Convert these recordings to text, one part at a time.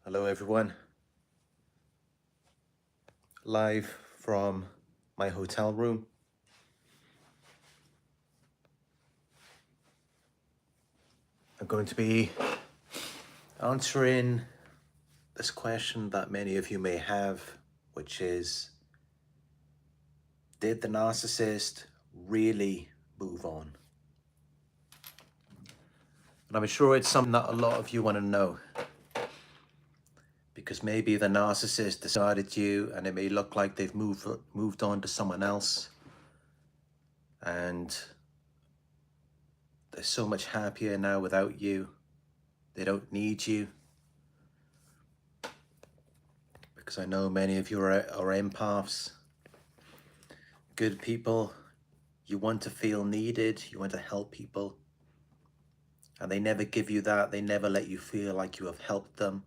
Hello everyone, live from my hotel room. I'm going to be answering this question that many of you may have, which is, did the narcissist really move on? And I'm sure it's something that a lot of you want to know, because maybe the narcissist decided you and it may look like they've moved on to someone else, and they're so much happier now without you. They don't need you. Because I know many of you are empaths, good people. You want to feel needed, you want to help people, and they never give you that. They never let you feel like you have helped them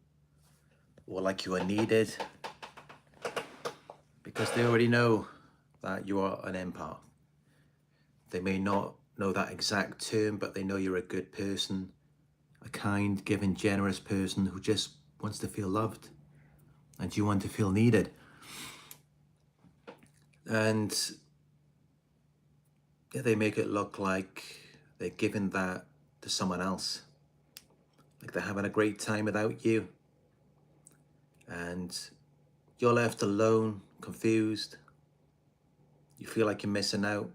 or like you are needed, because they already know that you are an empath. They may not know that exact term, but they know you're a good person, a kind, giving, generous person who just wants to feel loved, and you want to feel needed. And yeah, they make it look like they're giving that to someone else, like they're having a great time without you, and you're left alone, confused. You feel like you're missing out.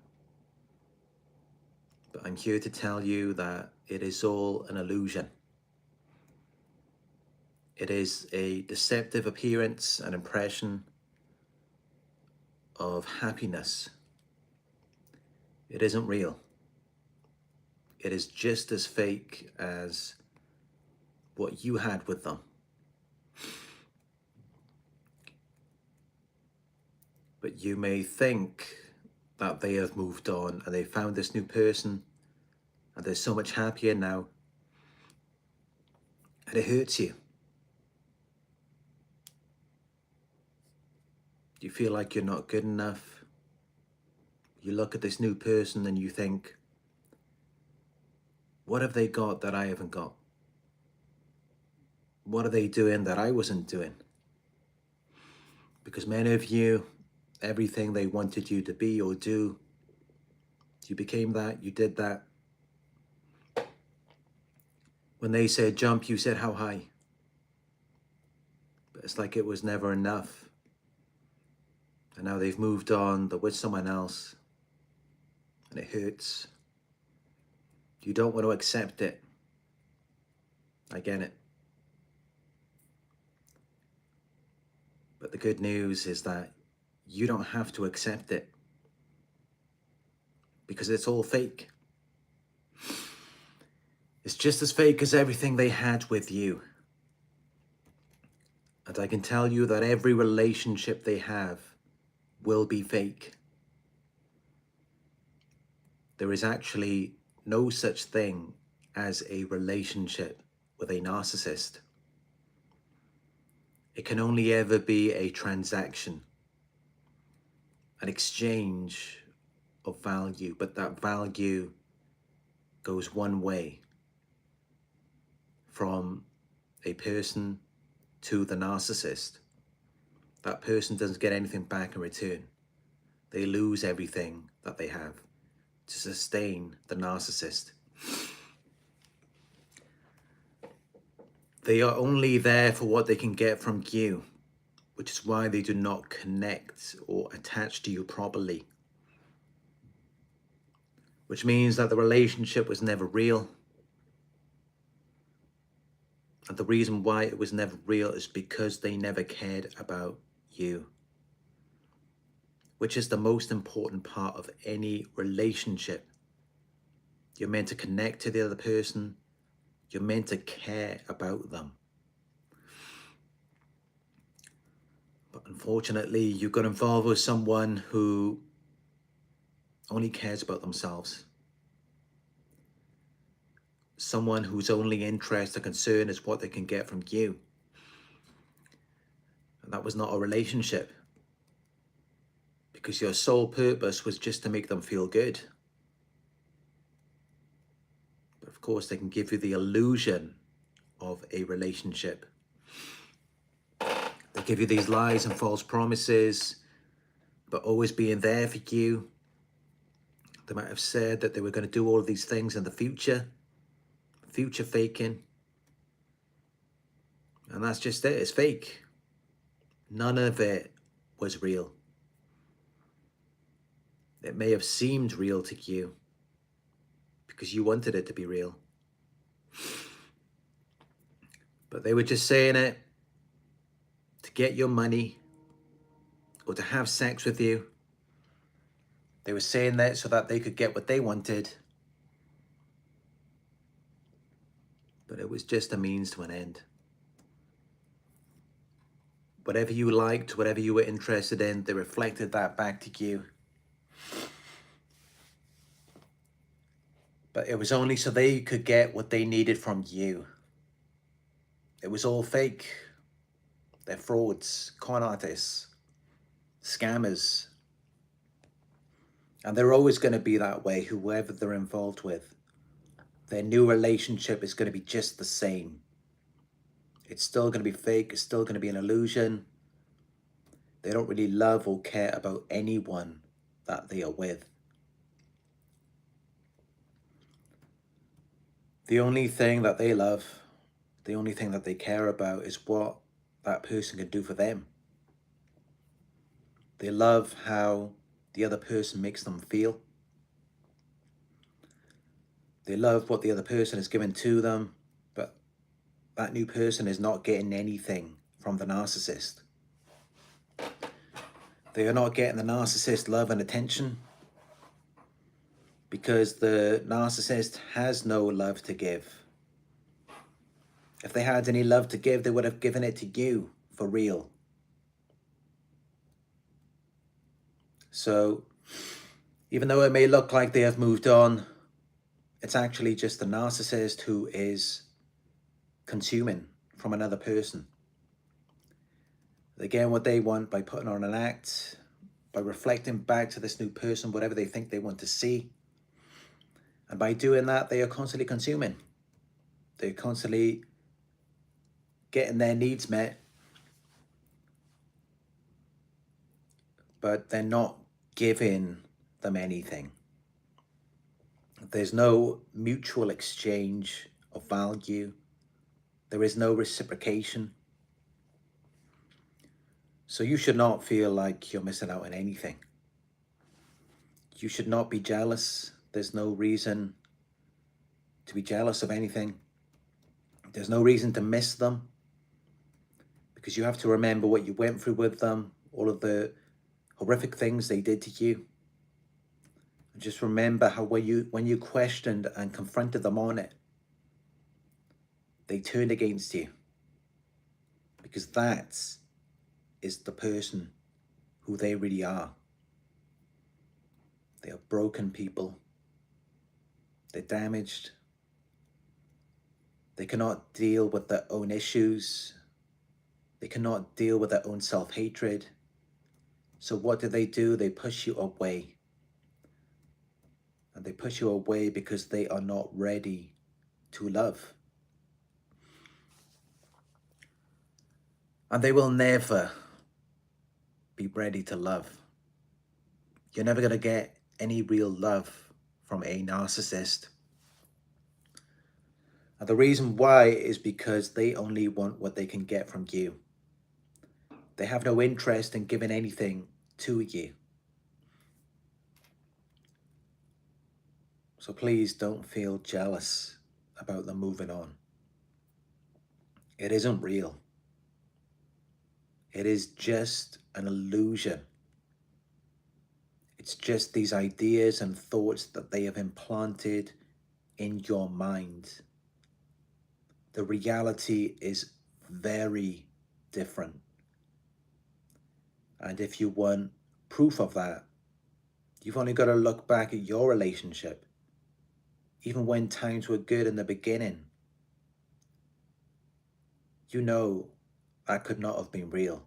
But I'm here to tell you that it is all an illusion. It is a deceptive appearance and impression of happiness. It isn't real. It is just as fake as what you had with them. But you may think that they have moved on and they found this new person and they're so much happier now, and it hurts you. You feel like you're not good enough. You look at this new person and you think, what have they got that I haven't got? What are they doing that I wasn't doing? Because many of you, everything they wanted you to be or do, you became that, you did that. When they said jump, you said how high? But it's like it was never enough. And now they've moved on, they're with someone else, and it hurts. You don't want to accept it. I get it. But the good news is that you don't have to accept it, because it's all fake. It's just as fake as everything they had with you. And I can tell you that every relationship they have will be fake. There is actually no such thing as a relationship with a narcissist. It can only ever be a transaction, an exchange of value, but that value goes one way from a person to the narcissist. That person doesn't get anything back in return. They lose everything that they have to sustain the narcissist. They are only there for what they can get from you, which is why they do not connect or attach to you properly. Which means that the relationship was never real. And the reason why it was never real is because they never cared about you, which is the most important part of any relationship. You're meant to connect to the other person. You're meant to care about them. But unfortunately, you got involved with someone who only cares about themselves. Someone whose only interest or concern is what they can get from you. And that was not a relationship, because your sole purpose was just to make them feel good. But of course, they can give you the illusion of a relationship. They'll give you these lies and false promises, but always being there for you. They might have said that they were going to do all of these things in the future faking. And that's just it, it's fake. None of it was real. It may have seemed real to you because you wanted it to be real. But they were just saying it to get your money or to have sex with you. They were saying that so that they could get what they wanted. But it was just a means to an end. Whatever you liked, whatever you were interested in, they reflected that back to you. But it was only so they could get what they needed from you. It was all fake. They're frauds, con artists, scammers. And they're always going to be that way, whoever they're involved with. Their new relationship is going to be just the same. It's still going to be fake. It's still going to be an illusion. They don't really love or care about anyone that they are with. The only thing that they love, the only thing that they care about is what that person can do for them. They love how the other person makes them feel. They love what the other person has given to them, but that new person is not getting anything from the narcissist. They are not getting the narcissist love and attention because the narcissist has no love to give. If they had any love to give, they would have given it to you for real. So even though it may look like they have moved on, it's actually just the narcissist who is consuming from another person. They get what they want by putting on an act, by reflecting back to this new person whatever they think they want to see. And by doing that, they are constantly consuming. They're constantly getting their needs met, but they're not giving them anything. There's no mutual exchange of value. There is no reciprocation. So you should not feel like you're missing out on anything. You should not be jealous. There's no reason to be jealous of anything. There's no reason to miss them, because you have to remember what you went through with them, all of the horrific things they did to you. And just remember how when you questioned and confronted them on it, they turned against you, because that is the person who they really are. They are broken people. They're damaged. They cannot deal with their own issues. They cannot deal with their own self-hatred. So what do? They push you away. And they push you away because they are not ready to love. And they will never be ready to love. You're never going to get any real love from a narcissist. And the reason why is because they only want what they can get from you. They have no interest in giving anything to you. So please don't feel jealous about them moving on. It isn't real. It is just an illusion. It's just these ideas and thoughts that they have implanted in your mind. The reality is very different. And if you want proof of that, you've only got to look back at your relationship. Even when times were good in the beginning, you know that could not have been real.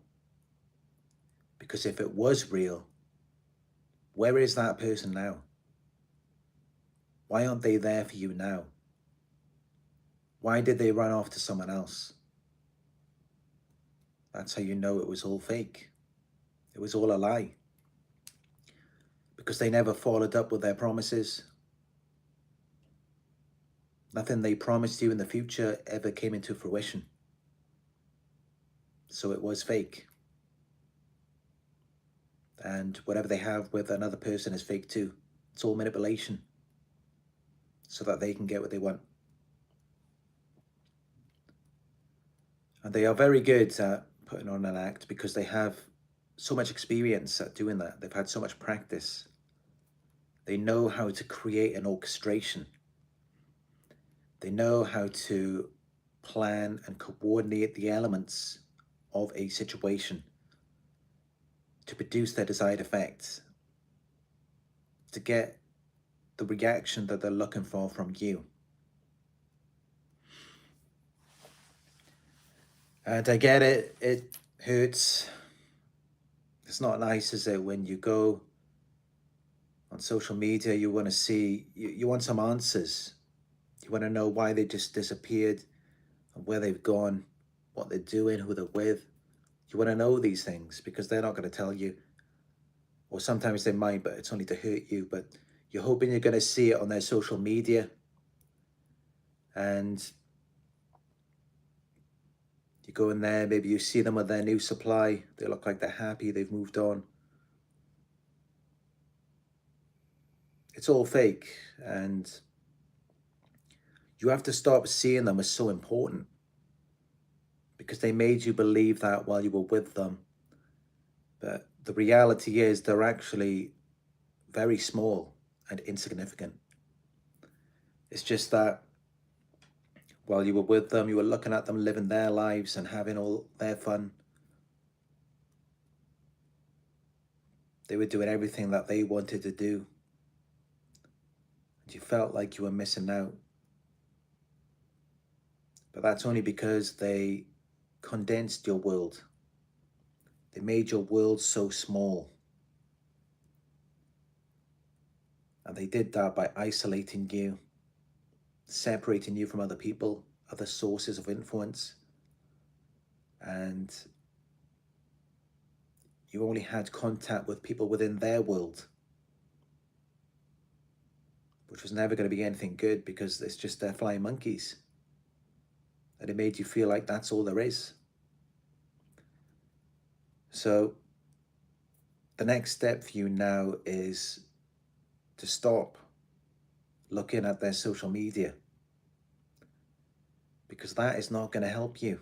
Because if it was real, where is that person now? Why aren't they there for you now? Why did they run off to someone else? That's how you know it was all fake. It was all a lie. Because they never followed up with their promises. Nothing they promised you in the future ever came into fruition. So it was fake. And whatever they have with another person is fake too. It's all manipulation so that they can get what they want. And they are very good at putting on an act because they have so much experience at doing that. They've had so much practice. They know how to create an orchestration. They know how to plan and coordinate the elements of a situation to produce their desired effects, to get the reaction that they're looking for from you. And I get it, it hurts. It's not nice, is it, when you go on social media, you want to see, you want some answers. You want to know why they just disappeared and where they've gone, what they're doing, who they're with. You want to know these things because they're not going to tell you. Or sometimes they might, but it's only to hurt you. But you're hoping you're going to see it on their social media. And you go in there, maybe you see them with their new supply. They look like they're happy, they've moved on. It's all fake. And you have to stop seeing them as so important because they made you believe that while you were with them. But the reality is they're actually very small and insignificant. It's just that while you were with them, you were looking at them living their lives and having all their fun. They were doing everything that they wanted to do. And you felt like you were missing out. But that's only because they condensed your world. They made your world so small. And they did that by isolating you, separating you from other people, other sources of influence. And you only had contact with people within their world, which was never going to be anything good because it's just their flying monkeys. And it made you feel like that's all there is. So the next step for you now is to stop looking at their social media, because that is not going to help you.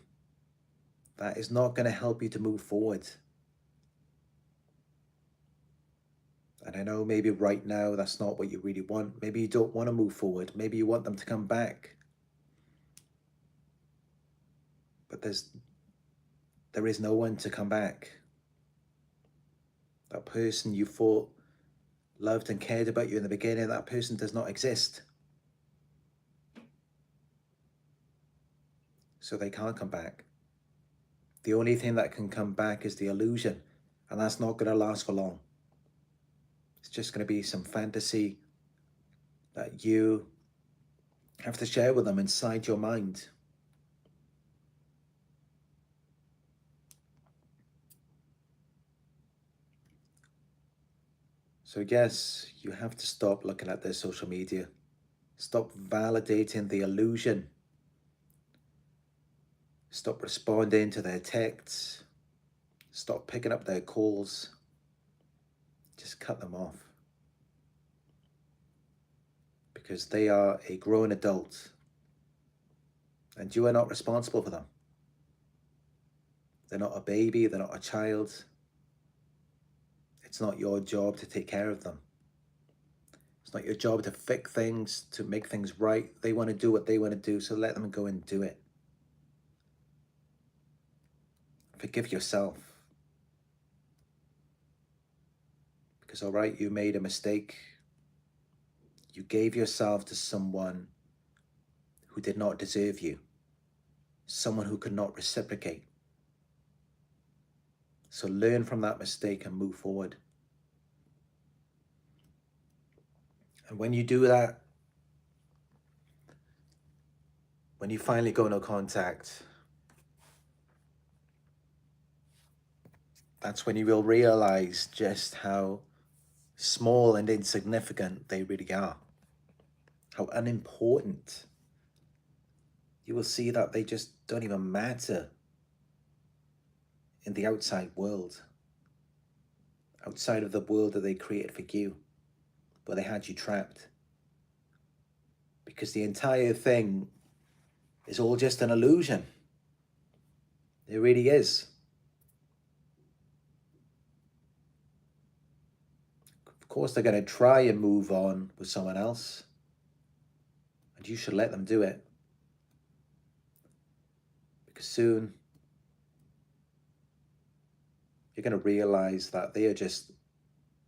That is not going to help you to move forward. And I know maybe right now that's not what you really want. Maybe you don't want to move forward. Maybe you want them to come back. But there is no one to come back. That person you thought loved and cared about you in the beginning, that person does not exist. So they can't come back. The only thing that can come back is the illusion, and that's not going to last for long. It's just going to be some fantasy that you have to share with them inside your mind. So yes, you have to stop looking at their social media. Stop validating the illusion. Stop responding to their texts. Stop picking up their calls. Just cut them off. Because they are a grown adult and you are not responsible for them. They're not a baby, they're not a child. It's not your job to take care of them. It's not your job to fix things, to make things right. They want to do what they want to do, so let them go and do it. Forgive yourself. Because all right, you made a mistake. You gave yourself to someone who did not deserve you. Someone who could not reciprocate. So learn from that mistake and move forward. And when you do that, when you finally go no contact, that's when you will realize just how small and insignificant they really are, how unimportant. You will see that they just don't even matter in the outside world, outside of the world that they created for you, but they had you trapped. Because the entire thing is all just an illusion. It really is. Of course, they're going to try and move on with someone else, and you should let them do it. Because soon you're going to realize that they are just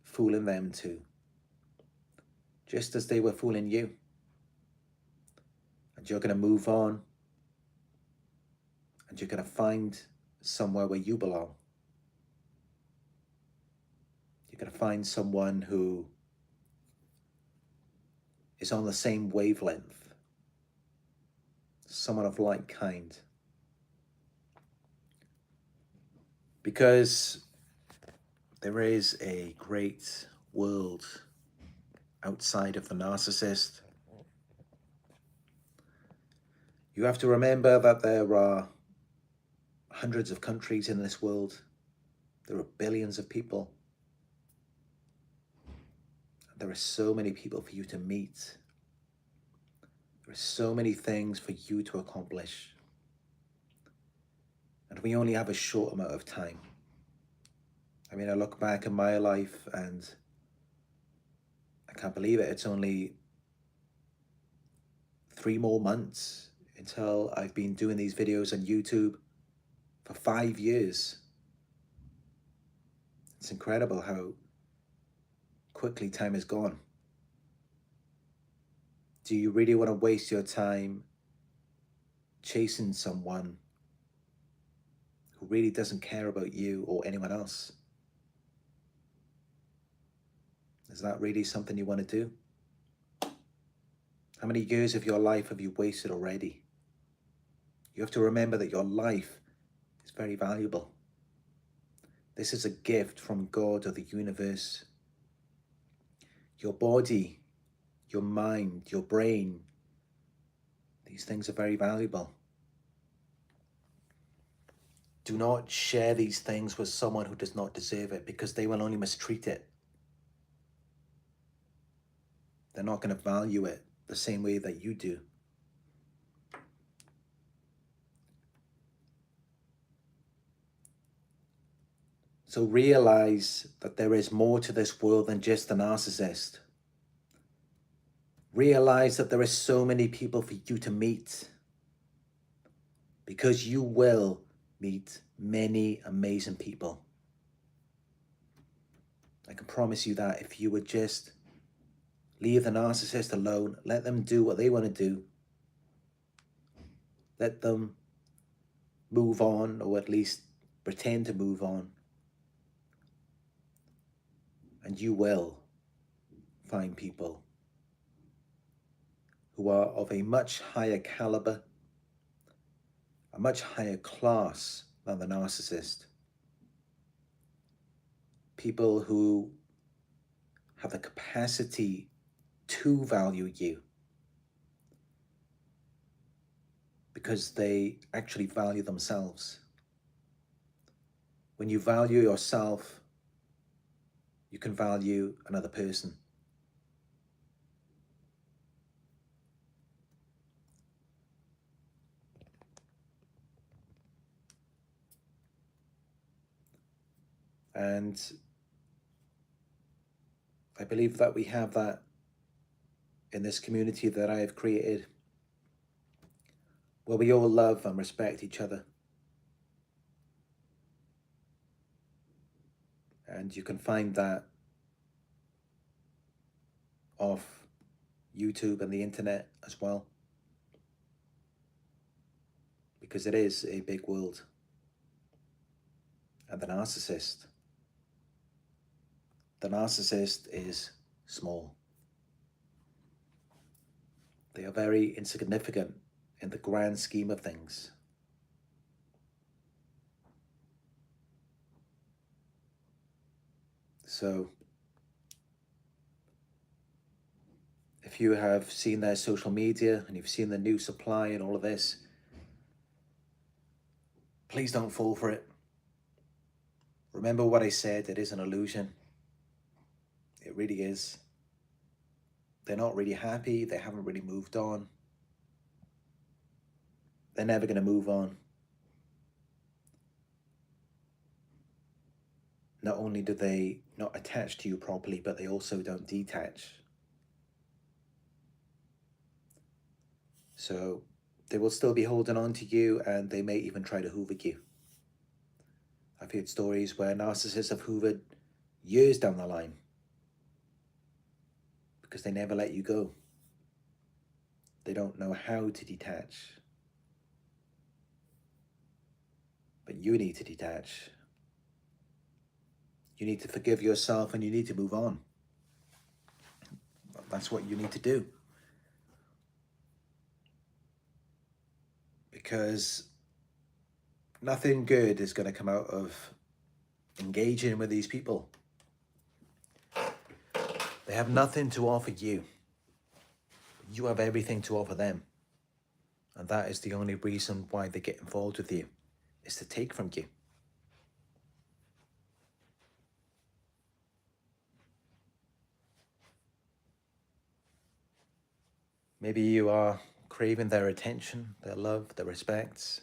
fooling them too, just as they were fooling you. And you're going to move on, and you're going to find somewhere where you belong. You're going to find someone who is on the same wavelength, someone of like kind. Because there is a great world outside of the narcissist. You have to remember that there are hundreds of countries in this world. There are billions of people. There are so many people for you to meet. There are so many things for you to accomplish. And we only have a short amount of time. I mean, I look back in my life and I can't believe it. It's only 3 more months until I've been doing these videos on YouTube for 5 years. It's incredible how quickly time has gone. Do you really want to waste your time chasing someone who really doesn't care about you or anyone else? Is that really something you want to do? How many years of your life have you wasted already? You have to remember that your life is very valuable. This is a gift from God or the universe. Your body, your mind, your brain, these things are very valuable. Do not share these things with someone who does not deserve it, because they will only mistreat it. They're not going to value it the same way that you do. So realize that there is more to this world than just the narcissist. Realize that there are so many people for you to meet, because you will meet many amazing people. I can promise you that if you would just leave the narcissist alone, let them do what they want to do, let them move on, or at least pretend to move on, and you will find people who are of a much higher caliber, a much higher class than the narcissist. People who have the capacity to value you because they actually value themselves. When you value yourself, you can value another person. And I believe that we have that in this community that I have created, where we all love and respect each other. And you can find that off YouTube and the internet as well, because it is a big world. And the narcissist is small. They are very insignificant in the grand scheme of things. So if you have seen their social media and you've seen the new supply and all of this, please don't fall for it. Remember what I said, it is an illusion. It really is. They're not really happy. They haven't really moved on. They're never going to move on. Not only do they not attach to you properly, but they also don't detach. So they will still be holding on to you, and they may even try to hoover you. I've heard stories where narcissists have hoovered years down the line because they never let you go. They don't know how to detach. But you need to detach. You need to forgive yourself and you need to move on. That's what you need to do. Because nothing good is going to come out of engaging with these people. They have nothing to offer you. You have everything to offer them. And that is the only reason why they get involved with you, is to take from you. Maybe you are craving their attention, their love, their respect,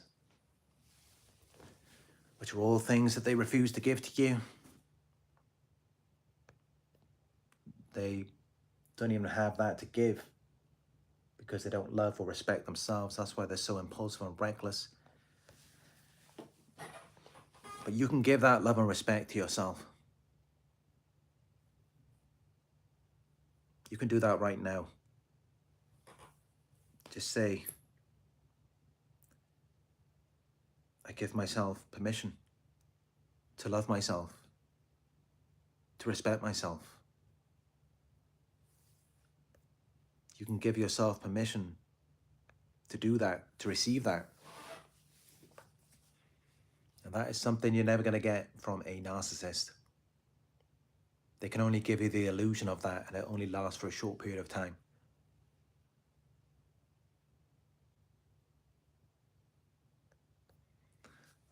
which are all things that they refuse to give to you. They don't even have that to give because they don't love or respect themselves. That's why they're so impulsive and reckless. But you can give that love and respect to yourself. You can do that right now. Just say, I give myself permission to love myself, to respect myself. You can give yourself permission to do that, to receive that. And that is something you're never going to get from a narcissist. They can only give you the illusion of that, and it only lasts for a short period of time.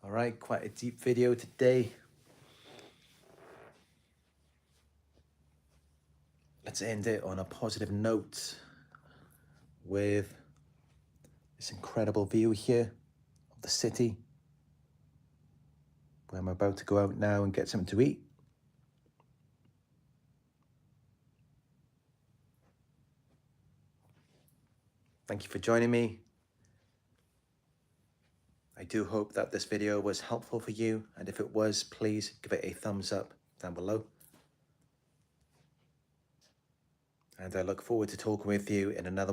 All right, quite a deep video today. Let's end it on a positive note with this incredible view here of the city, where I'm about to go out now and get something to eat. Thank you for joining me. I do hope that this video was helpful for you, and if it was, please give it a thumbs up down below. And I look forward to talking with you in another